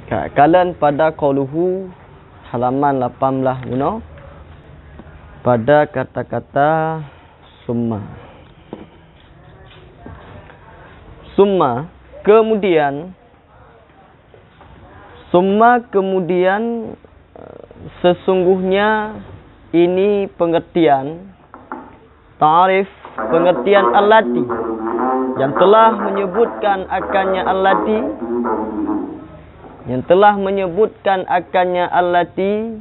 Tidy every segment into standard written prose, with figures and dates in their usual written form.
Kalian pada qauluhu halaman 18 pada kata-kata summa. Summa kemudian sesungguhnya ini pengertian ta'rif, pengertian allati yang telah menyebutkan allati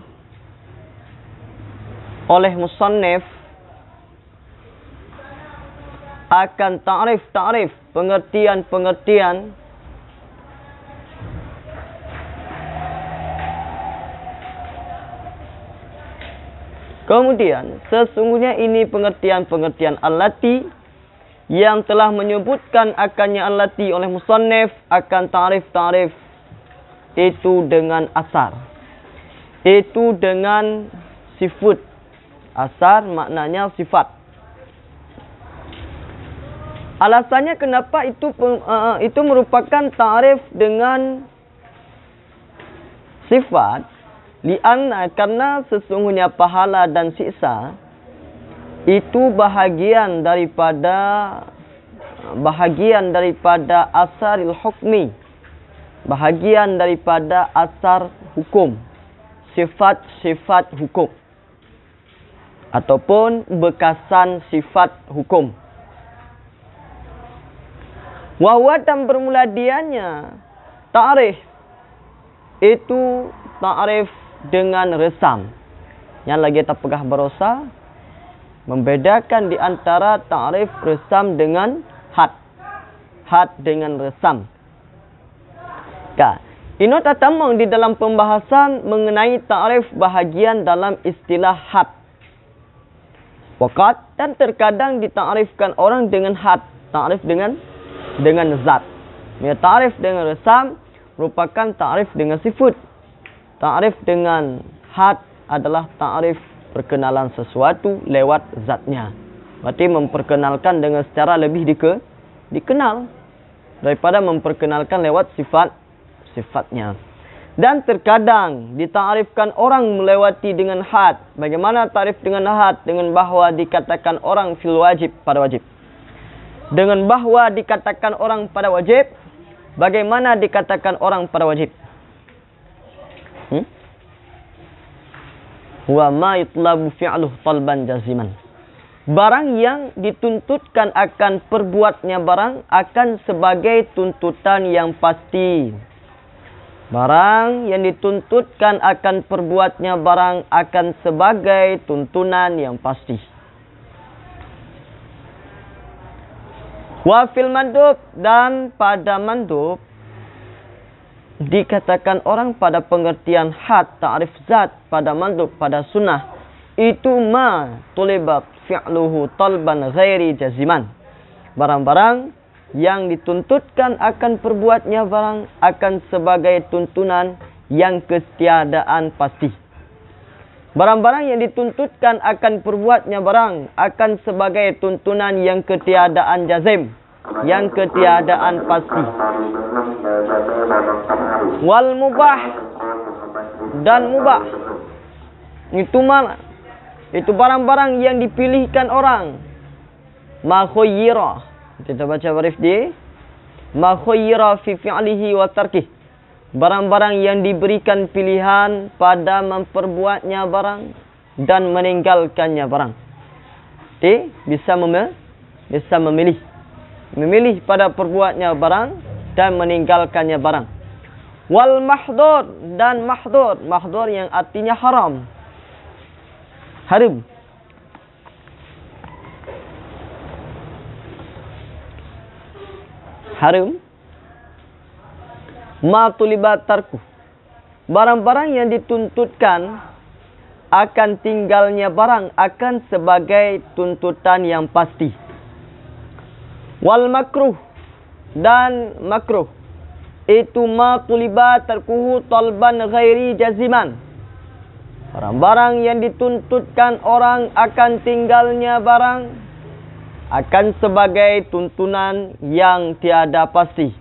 oleh musannif akan ta'rif pengertian kemudian sesungguhnya ini pengertian allati yang telah menyebutkan akannya allati oleh musannif akan ta'rif itu dengan asar, itu dengan sifat. Asar maknanya sifat. Alasannya kenapa itu merupakan ta'rif dengan sifat, karena sesungguhnya pahala dan siksa itu bahagian daripada asaril hukmi, bahagian daripada asar hukum, sifat-sifat hukum ataupun bekasan sifat hukum. Wahwa dan bermula dianya ta'rif itu ta'rif dengan resam. Yang lagi kita pegah berosa membedakan di antara ta'rif resam dengan had dengan resam. Ini tatamang di dalam pembahasan mengenai ta'rif bahagian dalam istilah had. Waqat dan terkadang dita'rifkan orang dengan had, ta'rif dengan zat. Ta'rif dengan resam merupakan ta'rif dengan sifat. Ta'rif dengan had adalah ta'rif perkenalan sesuatu lewat zatnya. Berarti memperkenalkan dengan secara lebih dikenal daripada memperkenalkan lewat sifatnya. Dan terkadang dita'rifkan orang melewati dengan had. Bagaimana ta'rif dengan had? Dengan bahwa dikatakan orang fil wajib, pada wajib. Dengan bahwa dikatakan orang pada wajib. Bagaimana dikatakan orang pada wajib? Wa ma yutlabu fi'luhu talban jaziman. Barang yang dituntutkan akan perbuatnya barang akan sebagai tuntutan yang pasti. Barang yang dituntutkan akan perbuatnya barang akan sebagai tuntunan yang pasti. Wa fil mandub, dan pada mandub dikatakan orang pada pengertian had, ta'rif zat, pada mandub, pada sunnah itu ma tulibat fi'luhu talban ghairi jaziman. Barang-barang yang dituntutkan akan perbuatnya barang akan sebagai tuntunan yang ketiadaan pasti. Barang-barang yang dituntutkan akan perbuatnya barang akan sebagai tuntunan yang ketiadaan jazim, yang ketiadaan pasti. Wal mubah, dan mubah itu mana? Itu barang-barang yang dipilihkan orang. Ma khuyyira. Kita baca barif di ma khuyyira fi fi'lihi wa tarkih. Barang-barang yang diberikan pilihan pada memperbuatnya barang dan meninggalkannya barang. Bisa memilih. Memilih pada perbuatnya barang dan meninggalkannya barang. Wal mahdur, dan mahdur. Mahdur yang artinya haram. Haram. Haram. Ma tulibat tarku. Barang-barang yang dituntutkan akan tinggalnya barang akan sebagai tuntutan yang pasti. Wal makruh, dan makruh itu ma tulibat tarkuhu talban ghairi jaziman. Barang-barang yang dituntutkan orang akan tinggalnya barang akan sebagai tuntunan yang tiada pasti.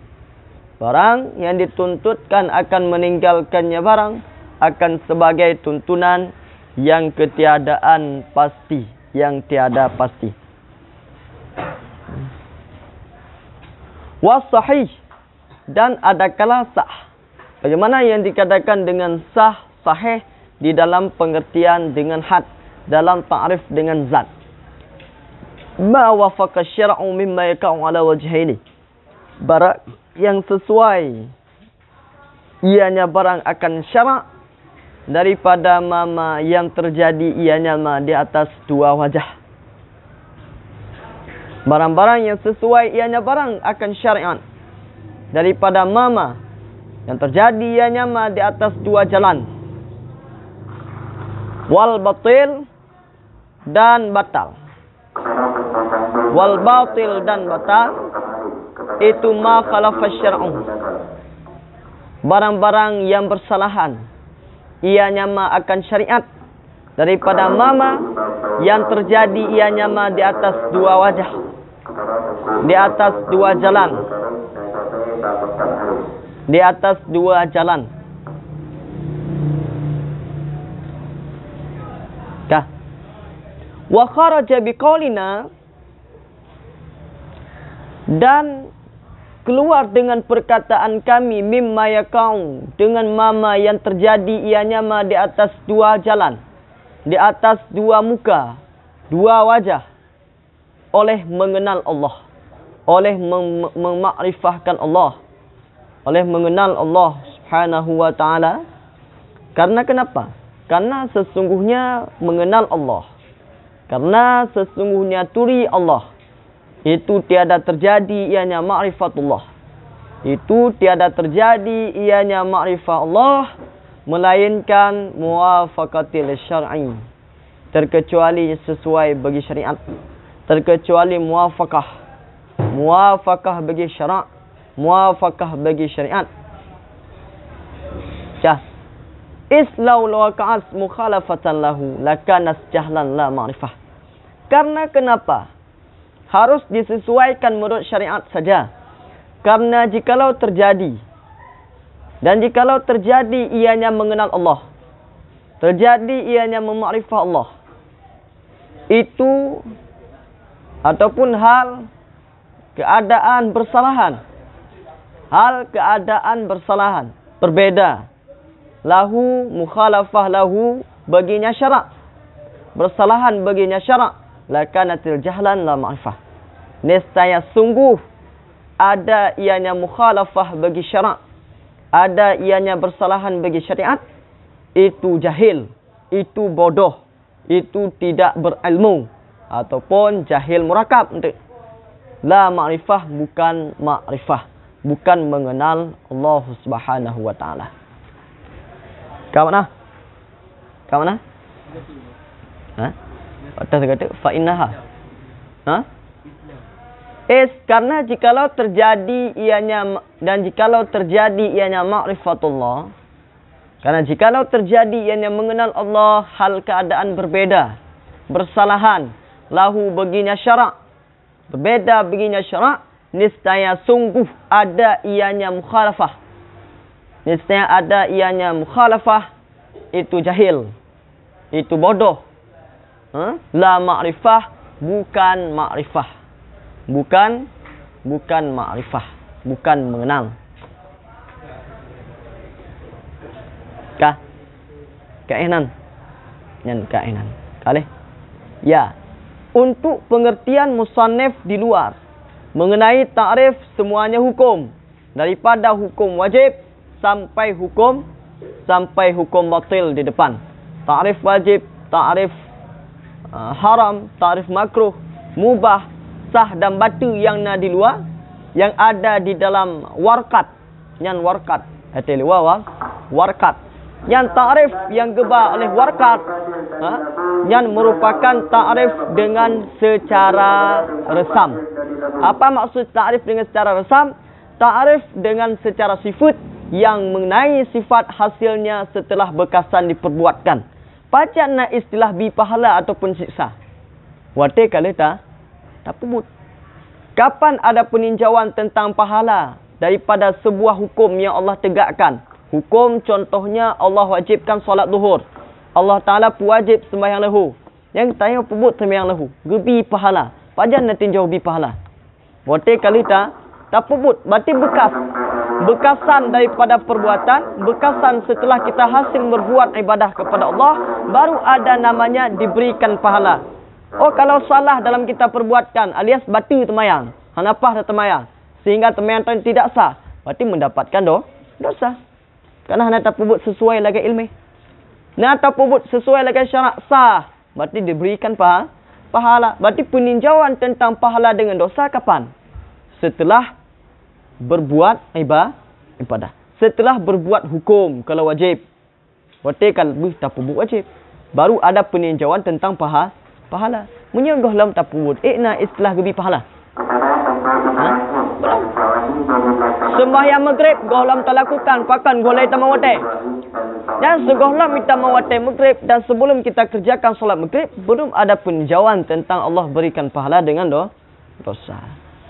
Barang yang dituntutkan akan meninggalkannya barang akan sebagai tuntunan yang ketiadaan pasti, yang tiada pasti. Was-sahih, dan adakala sah. Bagaimana yang dikatakan dengan sah, sahih di dalam pengertian dengan had, dalam ta'rif dengan zat. Ma wafaqa syar'u mimma yaka'u ala wajhaini. Barang yang sesuai ianya barang akan syarak daripada mama yang terjadi ianya ma di atas dua wajah. Barang-barang yang sesuai ianya barang akan syariat daripada mama yang terjadi ianya ma di atas dua jalan. Wal batil dan batal. Wal batil dan batal itu ma khalafa syar'u. Barang-barang yang bersalahan ianya ma akan syariat daripada mama yang terjadi ianya ma di atas dua wajah, di atas dua jalan, di atas dua jalan. Kah? Wa kharaja biqaulina, dan keluar dengan perkataan kami mimma yakau, dengan mama yang terjadi ianya ma di atas dua jalan, di atas dua muka, dua wajah, oleh mengenal Allah, oleh memakrifahkan Allah, oleh mengenal Allah Subhanahu wa taala. Karena kenapa? Karena sesungguhnya mengenal Allah, karena sesungguhnya turi Allah itu tiada terjadi ianya ma'rifatullah. Itu tiada terjadi ianya ma'rifah Allah melainkan muwafaqatil syar'i, terkecuali sesuai bagi syariat, terkecuali muwafaqah, muwafaqah bagi syarak, muwafaqah bagi syariat. Jah. Islau lawaqa'as mukhalafatan lahu lakanas jahlan la ma'rifah. Karena kenapa? Harus disesuaikan menurut syariat saja. Karena jikalau terjadi, dan jikalau terjadi ianya mengenal Allah, terjadi ianya memakrifah Allah, itu ataupun hal keadaan bersalahan, hal keadaan bersalahan, berbeda, lahu mukhalafah lahu, baginya syarak, bersalahan baginya syarak, lakanatil jahlan la ma'rifah. Nescaya sungguh ada ianya mukhalafah bagi syarak, ada ianya bersalahan bagi syariat, itu jahil, itu bodoh, itu tidak berilmu, ataupun jahil murakab. La ma'rifah, bukan ma'rifah, bukan mengenal Allah Subhanahu wa taala. Kat mana? Kat mana? Ha? Atas kata fa innaha. Ha? Karena jikalau terjadi ianya, dan jikalau terjadi ianya ma'rifatullah, karena jikalau terjadi ianya mengenal Allah, hal keadaan berbeda, bersalahan, lahu baginya syarak, berbeda baginya syarak, niscaya sungguh ada ianya mukhalafah, niscaya ada ianya mukhalafah, itu jahil, itu bodoh. La ma'rifah, bukan ma'rifah, bukan ma'rifah, bukan mengenal. Kah? Kainan. Yang kainan. Kali? Ya. Untuk pengertian musannif di luar mengenai ta'rif semuanya hukum, daripada hukum wajib sampai hukum batil di depan. Ta'rif wajib, ta'rif haram, ta'rif makruh, mubah, sah dan batu yang di luar, yang ada di dalam warqat, yang warqat, warqat, yang ta'rif yang geba oleh warqat, yang merupakan ta'rif dengan secara resam. Apa maksud ta'rif dengan secara resam? Ta'rif dengan secara sifat, yang mengenai sifat hasilnya setelah bekasan diperbuatkan. Pacana istilah bi pahala ataupun siksa. Wate kali tak pemut. Kapan ada peninjauan tentang pahala daripada sebuah hukum yang Allah tegakkan. Hukum contohnya Allah wajibkan solat zuhur. Allah Ta'ala wajib sembahyang lahu. Yang tanya pebut sembahyang lahu. Gebi pahala. Pajan nanti jauh bi pahala. Bote kali tak pebut. Berarti bekas. Bekasan daripada perbuatan. Bekasan setelah kita hasil berbuat ibadah kepada Allah. Baru ada namanya diberikan pahala. Oh, kalau salah dalam kita perbuatkan alias batu temayang. Hanapah dah temayang. Sehingga temayang itu tidak sah. Berarti mendapatkan dosa. Kerana hanya tak pebut sesuai lagi ilmu. Nak tak pebut sesuai lagi syarat sah. Berarti diberikan pahala. Berarti peninjauan tentang pahala dengan dosa kapan? Setelah berbuat ibadah. Setelah berbuat hukum kalau wajib. Berarti kan lebih tak pebut wajib. Baru ada peninjauan tentang pahala. Menyangguh lam tak pebut. Nak istilah gebi pahala. Sembahyang maghrib gohlam tak lakukan, pakan golai tak mawate. Dan segohlam kita mawate maghrib dan sebelum kita kerjakan solat maghrib belum ada peninjauan tentang Allah berikan pahala dengan dosa.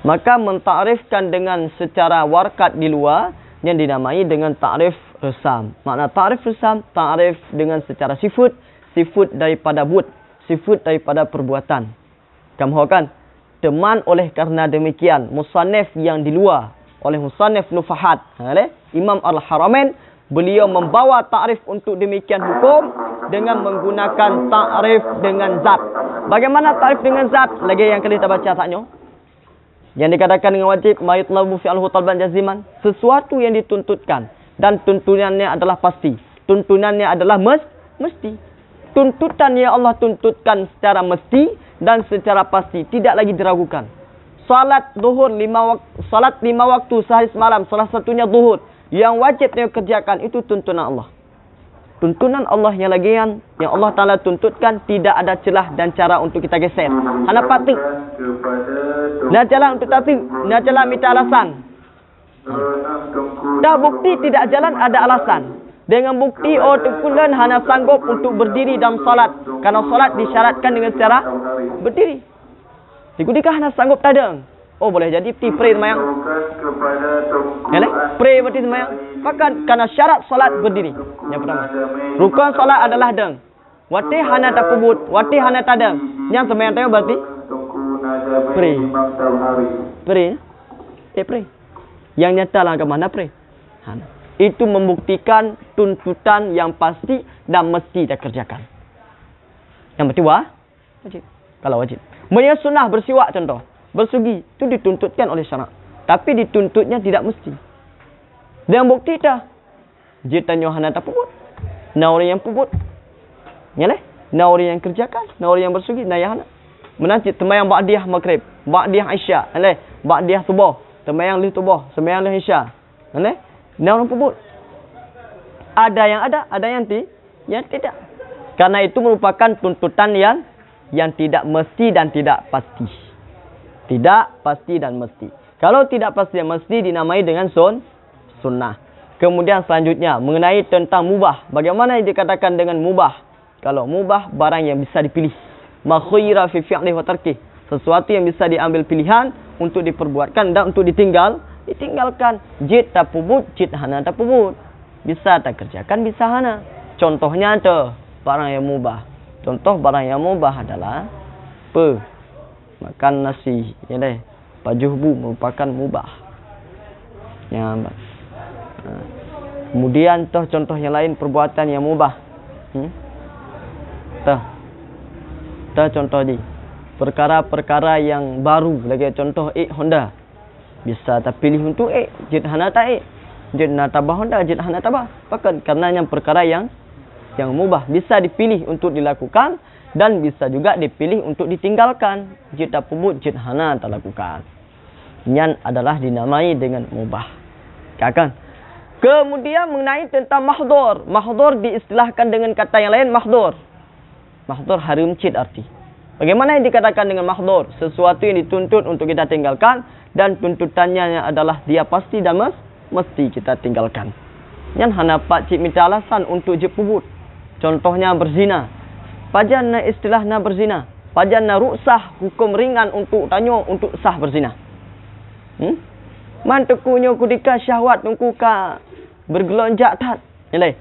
Maka mentarifkan dengan secara warkat di luar yang dinamai dengan ta'rif resam. Makna ta'rif resam, ta'rif dengan secara sifat daripada bud, sifat daripada perbuatan. Kamu kan? Teman oleh karena demikian musannif yang di luar oleh musannif Nufahat Imam Al-Haramain, beliau membawa ta'rif untuk demikian hukum dengan menggunakan ta'rif dengan zat. Bagaimana ta'rif dengan zat? Lagi yang kali kita baca taknya. Yang dikatakan dengan wajib mayutlabu fi'alhu talban jaziman, sesuatu yang dituntutkan dan tuntunannya adalah pasti. Tuntunannya adalah mesti. Tuntutan yang Allah tuntutkan secara mesti dan secara pasti, tidak lagi diragukan. Salat zuhur 5 waktu sehari semalam, salah satunya zuhur. Yang wajib dia kerjakan itu tuntunan Allah. Tuntunan Allah yang lagi yang Allah Ta'ala tuntutkan, tidak ada celah dan cara untuk kita geser. Hana patut. Nak jalan untuk tatib, nak jalan minta alasan. Dah bukti tidak jalan ada alasan. Dengan bukti tukulan hana sanggup untuk berdiri dalam salat. Karena salat disyaratkan dengan cara berdiri. Dikudikah hana sanggup tak ada? Oh, boleh jadi pray semayang. Pray berarti semayang. Maka karena syarat salat berdiri. Yang pertama. Rukun salat adalah deng. Wati hana tak pebut. Wati hana tak ada. Yang semayang tahu berarti pray. Pray. Yang nyata lah ke mana pray. Hana. Itu membuktikan tuntutan yang pasti dan mesti dia kerjakan. Yang berarti wajib. Kalau wajib. Mereka sunnah bersiwak contoh. Bersugi. Itu dituntutkan oleh syarak. Tapi dituntutnya tidak mesti. Dan bukti dah. Jitanya hana tak pebut. Nah orang yang pebut. Nyaleh. Nah orang yang kerjakan. Nah orang yang bersugi. Nah yang hana. Menanti temayang ba'diyah maghrib. Ba'diyah isya. Nyaleh. Ba'diyah subuh. Temayang lih subuh. Temayang lih isya. Nyaleh. Nah orang pebut. Ada yang ada. Ada yang tidak. Karena itu merupakan tuntutan yang tidak mesti dan tidak pasti. Tidak pasti dan mesti. Kalau tidak pasti dan mesti dinamai dengan sunnah. Kemudian selanjutnya mengenai tentang mubah. Bagaimana dikatakan dengan mubah? Kalau mubah barang yang bisa dipilih. Ma khuyira fi fi'lihi wa tarkih. Sesuatu yang bisa diambil pilihan untuk diperbuatkan dan untuk ditinggalkan. Jid tak pubut, jid hana tak pubut. Bisa tak kerjakan, bisa hana. Contohnya ada barang yang mubah. Contoh barang yang mubah adalah makan nasi, ya deh. Pajuhbu merupakan mubah. Ya. Kemudian contoh yang lain perbuatan yang mubah. Contoh ni. Perkara-perkara yang baru lagi contoh Honda. Bisa tak pilih untuk jid hana tak jid na tabah Honda, jid hana tabah. Bahkan karena yang perkara yang mubah bisa dipilih untuk dilakukan dan bisa juga dipilih untuk ditinggalkan. Jid tak pebut, jid hana tak lakukan. Yang adalah dinamai dengan mubah. Kan? Kemudian mengenai tentang mahdur. Mahdur diistilahkan dengan kata yang lain mahdur. Mahdur haram cid arti. Bagaimana yang dikatakan dengan mahdur? Sesuatu yang dituntut untuk kita tinggalkan dan tuntutannya adalah dia pasti dan mesti kita tinggalkan. Yang hana pak cik minta alasan untuk je pebut. Contohnya berzina. Pajan na istilah na berzina. Pajan na ruksah hukum ringan untuk tanya untuk sah berzina. Man tekunyo kudika syahwat tungku ka bergelonjak tat. Nilai.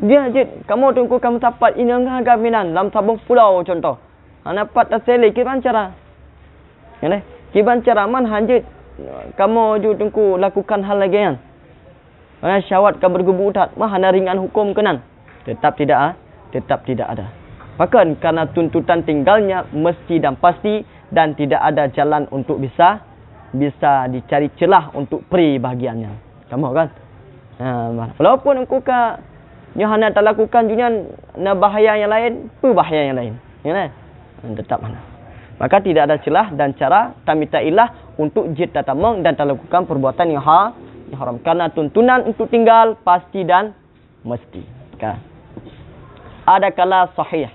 Dia jit kamu tungku kamu tapat ini enggak gaminan dalam tabung pulau contoh. Anapat aseli kiban cara. Nilai. Kiban cara man hanjit kamu ju tungku lakukan hal lagi yang. Mana syahwat ka bergebu tat mah hana ringan hukum kenan. Tetap tidak ada. Bahkan karena tuntutan tinggalnya mesti dan pasti dan tidak ada jalan untuk bisa dicari celah untuk peri bahagiannya. Kamu kan? Walaupun engkau ka nyohana tak lakukan juga na bahaya yang lain, bahaya yang lain. Ya, tetap mana. Maka tidak ada celah dan cara tamita ilah untuk jid tatamong dan tak lakukan perbuatan yang haram. Karena tuntunan untuk tinggal pasti dan mesti. Kan? Ada kala sahih.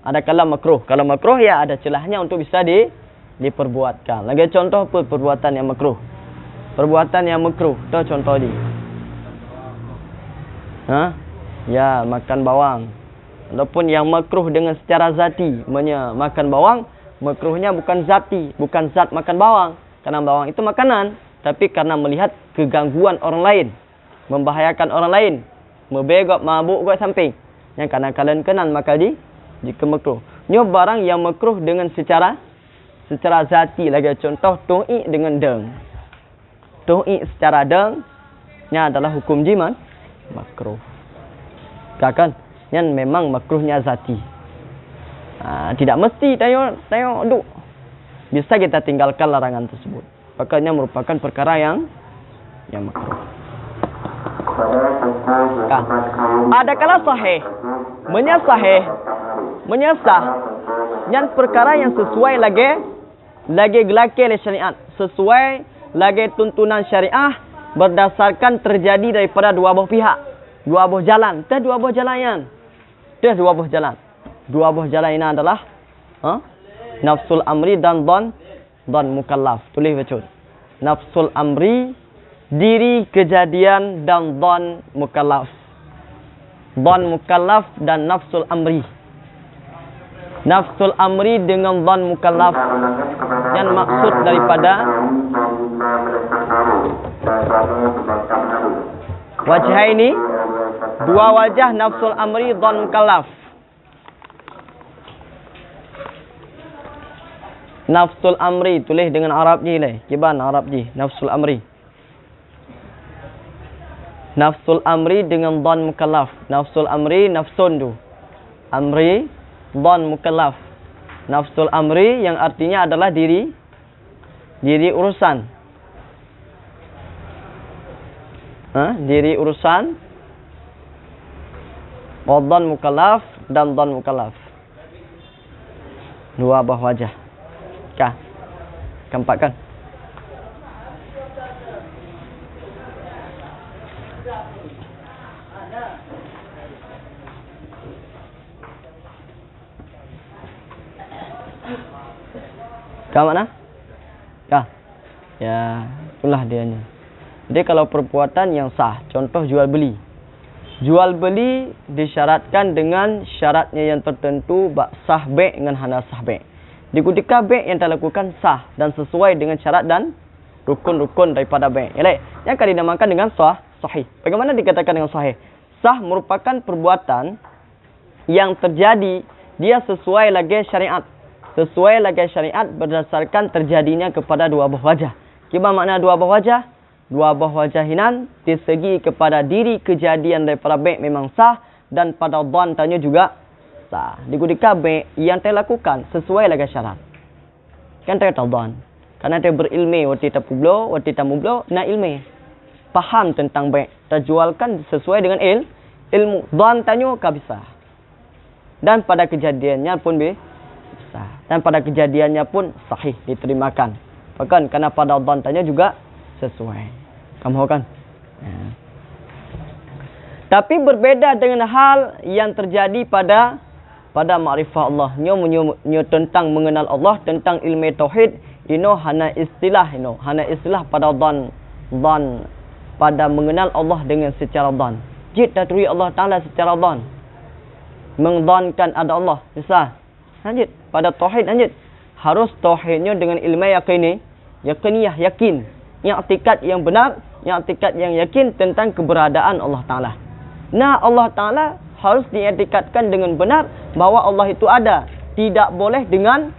Ada kala makruh. Kalau makruh ya ada celahnya untuk bisa diperbuatkan. Lagi contoh perbuatan yang makruh. Perbuatan yang makruh. Itu contoh ni. Ya, makan bawang. Walaupun yang makruh dengan secara zati. Makan bawang, makruhnya bukan zati. Bukan zat makan bawang. Karena bawang itu makanan. Tapi karena melihat kegangguan orang lain. Membahayakan orang lain. Membegok, mabuk kat samping. Yang karena kalian kenal maka jika makruh. Nyo barang yang makruh dengan secara zati lagi contoh tu'i dengan deng. Tu'i secara deng nya adalah hukum jiman makruh. Kan? Yang memang makruhnya zati. Tidak mesti tengok duk. Bisa kita tinggalkan larangan tersebut. Makanya merupakan perkara yang makruh. Kan? Ada kala sahih. Menyasah yang perkara yang sesuai lagi gelake oleh syariat, sesuai lagi tuntunan syariah berdasarkan terjadi daripada dua buah pihak, dua buah jalan. Dua buah jalan ini adalah nafsul amri dan don mukallaf. Tulis betul. Nafsul amri, diri kejadian dan don mukallaf. Don mukallaf dan nafsul amri. Nafsul amri dengan don mukallaf. Yang maksud daripada wajah ini, dua wajah nafsul amri don mukallaf. Nafsul amri tulis dengan Arab je lah. Kiban Arab je. Nafsul amri. Nafsul amri dengan don mukallaf. Nafsul amri nafsun tu. Amri don mukallaf. Nafsul amri yang artinya adalah diri urusan. Diri urusan. Don mukallaf dan don mukallaf. Dua buah wajah. Keempat kan? Ke mana? Ya, itulah dianya. Jadi kalau perbuatan yang sah, contoh jual beli. Jual beli disyaratkan dengan syaratnya yang tertentu, sah be' dengan hana sah be'. Di ketika be' yang terlakukan sah dan sesuai dengan syarat dan rukun-rukun daripada be'. Yang akan dinamakan dengan sahih. Bagaimana dikatakan dengan sahih? Sah merupakan perbuatan yang terjadi dia sesuai lagi syariat. Sesuai lagi syariat berdasarkan terjadinya kepada dua buah wajah. Apa makna dua buah wajah? Dua buah wajah hinan di segi kepada diri kejadian daripada be' memang sah dan pada dhan tanya juga sah. Di ketika be' yang terlakukan sesuai lagi syarat. Kan tak dhan. Karena dia berilmi waktu tak publo, waktu tak mublo, na ilmi. Faham tentang be'. Terjualkan sesuai dengan ilmu. Dhan tanya ka bisa. Dan pada kejadiannya pun bisa. Dan pada kejadiannya pun sahih diterimakan. Bahkan karena pada dhan tanya juga sesuai. Kamu kan? Ya. Tapi berbeda dengan hal yang terjadi pada ma'rifah Allah. Nyo tentang mengenal Allah, tentang ilmu tauhid, ino hana istilah pada dhan pada mengenal Allah dengan secara dhan. Jid daturi Allah Taala secara dhan. Mengdhankan ada Allah. Bisa. Lanjut pada tauhid lanjut. Harus tauhidnya dengan ilmu yakiniyah, yakin. i'tikad yang benar, i'tikad yang yakin tentang keberadaan Allah Ta'ala. Nah, Allah Ta'ala harus diiktikadkan dengan benar bahawa Allah itu ada. Tidak boleh dengan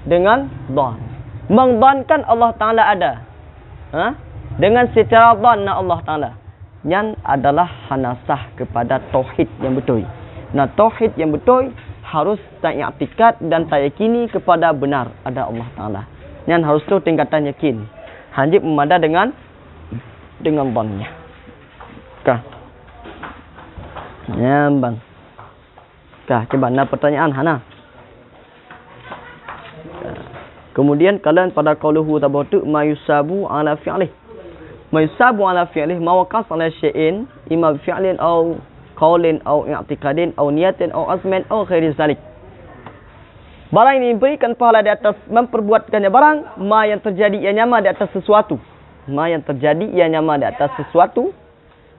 dhan. Mengdhankan Allah Ta'ala ada. Dengan secara dhanna Allah Ta'ala. Yang adalah hanasah kepada tauhid yang betul. Nah, tauhid yang betul harus tak i'tikad dan tak yakini kepada benar ada Allah Ta'ala. Yang harus tu tingkatan yakin. Hanya memada dengan dhannya. Kah? Ya, bang. Kah, coba nak pertanyaan Hana. Kemudian kalian pada qauluhu tabatu mayusabu ala fi'lih. Mayusabu ala fi'lih mawaqas ala syai'in imma fi'lin aw qaulin aw i'tiqadin aw niyatin aw azmin aw ghairi zalik. Barang ini diberikan pahala di atas memperbuatkannya barang ma yang terjadi ia nyama di atas sesuatu. Ma yang terjadi ia nyama di atas sesuatu.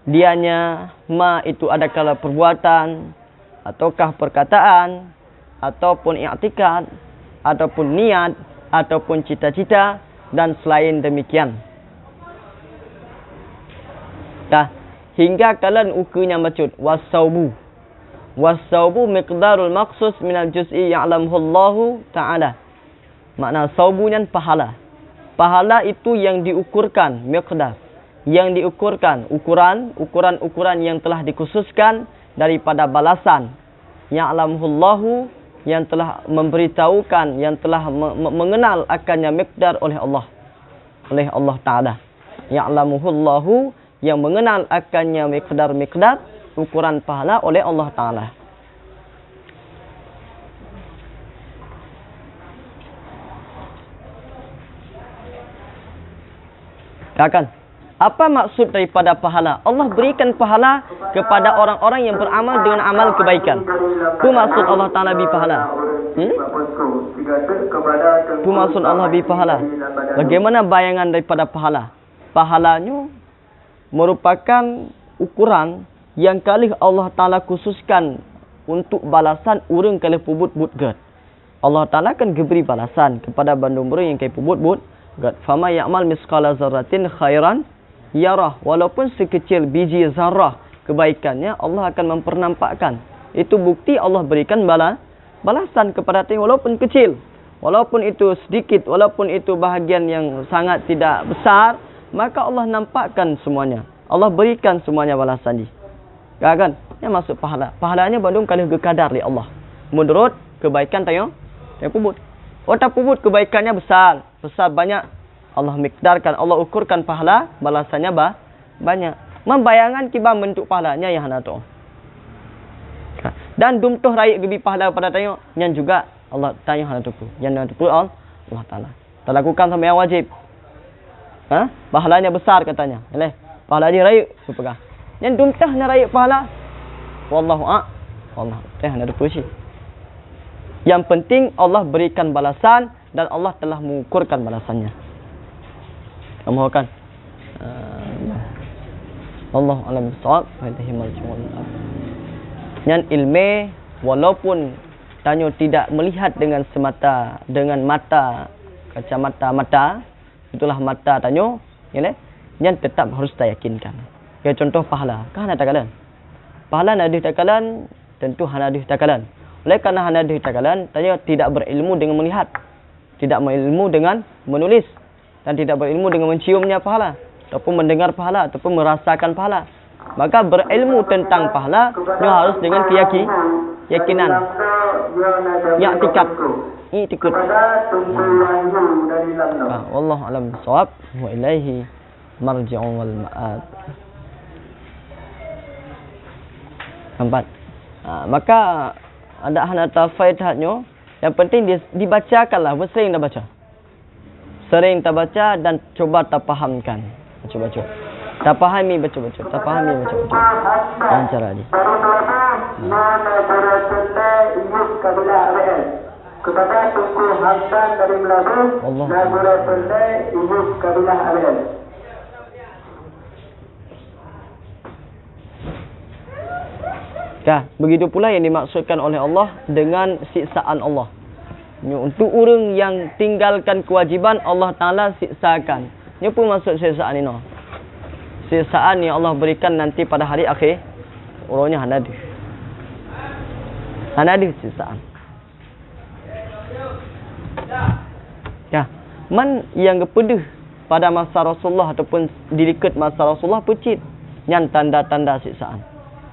Dianya ma itu adakala perbuatan ataukah perkataan ataupun i'tikad ataupun niat ataupun cita-cita dan selain demikian. Dah hingga kalian ukurnya maksud wasaubu. Wasaubu miqdarul maqsus minal juz'i ya'lamuhu Allah Ta'ala. Makna saubunya pahala. Pahala itu yang diukurkan, miqdar. Yang diukurkan, ukuran yang telah dikhususkan daripada balasan. Ya'lamuhu Allah, yang telah memberitahukan, yang telah mengenal akannya miqdar oleh Allah. Oleh Allah Ta'ala. Ya'lamuhu Allah, yang mengenal akannya miqdar ukuran pahala oleh Allah Ta'ala. Katakan, apa maksud daripada pahala? Allah berikan pahala kepada orang-orang yang beramal dengan amal kebaikan. Itu maksud Allah Ta'ala beri pahala. Itu maksud Allah beri pahala. Bagaimana bayangan daripada pahala? Pahalanya merupakan ukuran yang kali Allah Ta'ala khususkan untuk balasan urang kali pubut-but gad. Allah Ta'ala kan beri balasan kepada bandung burung yang kali pubut-but gad. Fama ya'mal misqala zarratin khairan yarah. Walaupun sekecil biji zarah kebaikannya, Allah akan mempernampakkan. Itu bukti Allah berikan balasan kepada dia walaupun kecil. Walaupun itu sedikit, walaupun itu bahagian yang sangat tidak besar, maka Allah nampakkan semuanya. Allah berikan semuanya balasan dia. Kan? Yang masuk pahala. Pahalanya bandung kali gekadar oleh Allah. Menurut kebaikan tayo pubut. Otak pubut kebaikannya besar banyak. Allah mikdarkan, Allah ukurkan pahala, balasannya banyak. Membayangkan kibar bentuk pahalanya yang hana tu. Dan dumtuh raik gebi pahala pada tayo, yang juga Allah tanya hana tu. Yang hana tu Allah Ta'ala. Terlakukan sama yang wajib. Pahalanya besar katanya. Yalah, pahala dia raik pegang. Yang dumtuh na raik pahala. Wallahu Allah teh hana tu sih. Yang penting Allah berikan balasan dan Allah telah mengukurkan balasannya. Kamu kan? Allah alam bisawab. Yang ilmu walaupun tanya tidak melihat dengan semata dengan mata kacamata itulah mata tanya, yang tetap harus kita yakinkan. Kayak contoh pahala, kan ada takalan. Pahala ada takalan, tentu hana ada takalan. Oleh kerana hana ada takalan, tanya tidak berilmu dengan melihat, tidak berilmu dengan menulis, dan tidak berilmu dengan menciumnya pahala, ataupun mendengar pahala, ataupun merasakan pahala. Maka berilmu tentang pahala itu harus dengan keyakinan. I'tikad. Wallahu a'lam bishawab wa ilaihi marji'u wal ma'ad. Nampak? Maka ada hanata faidatnya. Yang penting dibacakanlah, sering dah baca. Sering tak baca dan coba tak fahamkan. Baca. Tak fahami baca-baca. Tak fahami baca-baca. Dengan cara ni. Kepada Tunku Hasan dari Melayu, Nagura Pendai, Ibu Kabilah Abel. Begitu pula yang dimaksudkan oleh Allah dengan siksaan Allah. Untuk orang yang tinggalkan kewajiban, Allah Ta'ala siksakan. Ini pun masuk siksaan ini. Siksaan yang Allah berikan nanti pada hari akhir. Orangnya hanadi. Hanadi siksaan. Ya, man yang pedih pada masa Rasulullah ataupun di dekat masa Rasulullah pecit. Yang tanda-tanda siksaan.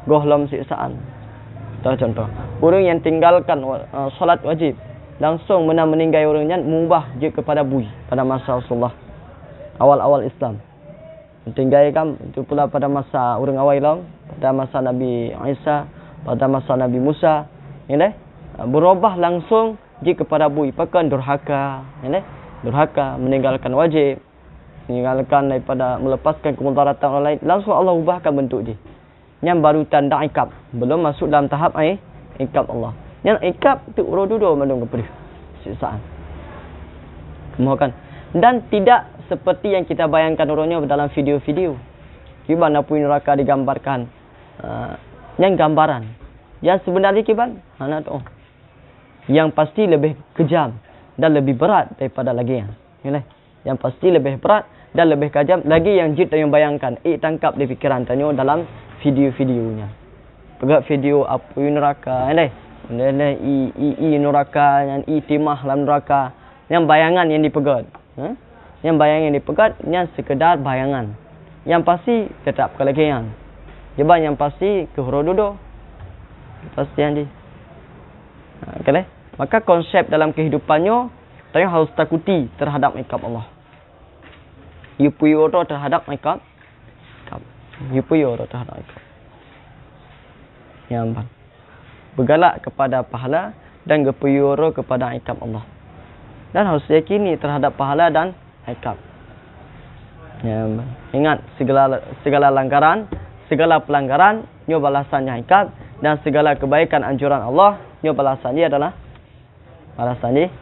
Gohlom siksaan. Contoh, orang yang tinggalkan solat wajib langsung meninggal orangnya mengubah je kepada bui pada masa Rasulullah awal-awal Islam. Tinggalkan itu pula pada masa orang awal, pada masa Nabi Isa, pada masa Nabi Musa, ini berubah langsung je kepada bui, pakai durhaka, ini durhaka, meninggalkan wajib, meninggalkan daripada melepaskan kemudaratan orang lain, langsung Allah ubahkan bentuk dia. Yang baru tanda ikab, belum masuk dalam tahap ikab Allah. Yang ikab tu urut duduk mandung kepada siksaan. Kemudian dan tidak seperti yang kita bayangkan orangnya dalam video-video. Kiban apa neraka digambarkan. Yang gambaran. Yang sebenarnya kiban yang pasti lebih kejam dan lebih berat daripada lagi yang pasti lebih berat dan lebih kejam lagi yang jid yang bayangkan. Tangkap di fikiran tanya dalam video-videonya. Pegat video apa neraka neraka yang timah dalam neraka. Yang bayangan yang dipegat. Yang bayangan yang dipegat yang sekedar bayangan. Yang pasti tetap kelegian. Sebab yang pasti kehorododo. Pasti yang di. Okay? Maka konsep dalam kehidupannya kita harus takuti terhadap ikab Allah. Yupuyo terhadap ikab. Yupuyo terhadap ikab. Yang bergalak kepada pahala dan gepuyuro kepada ikab Allah. Dan harus yakini terhadap pahala dan ikab. Yang ingat segala langgaran, segala pelanggaran nyo balasannya ikab, dan segala kebaikan anjuran Allah nyo balasannya adalah balasannya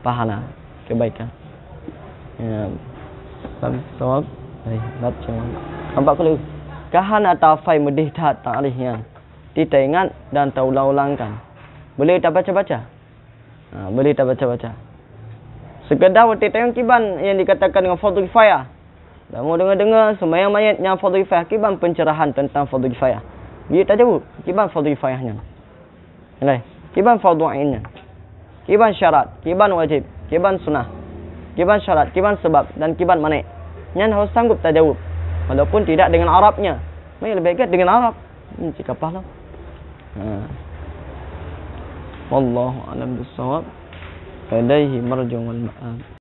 pahala kebaikan. Ya. Sawab. Baca. Nampak kalau kahan atau fai medih tak alihnya. Kita ingat dan terulang-ulangkan. Boleh tak baca-baca? Boleh tak baca-baca. Sekedar waktu tengok kiban yang dikatakan dengan fardu kifayah. Dan mau dengar-dengar sembahyang mayat yang fardu kifayah, kiban pencerahan tentang fardu kifayah. Dia tak jawab, kiban fardu kifayahnya. Kiban fardu ainnya. Kiban syarat, kiban wajib, kiban sunnah. Kiban syarat, kiban sebab dan kiban manik. Yang harus sanggup tak jawab. Walaupun tidak dengan Arabnya. Mereka lebih baik dengan Arab. Cakap pahala. Wallahu a'lam bissawab. Ilaihi marji'ul ma'ab.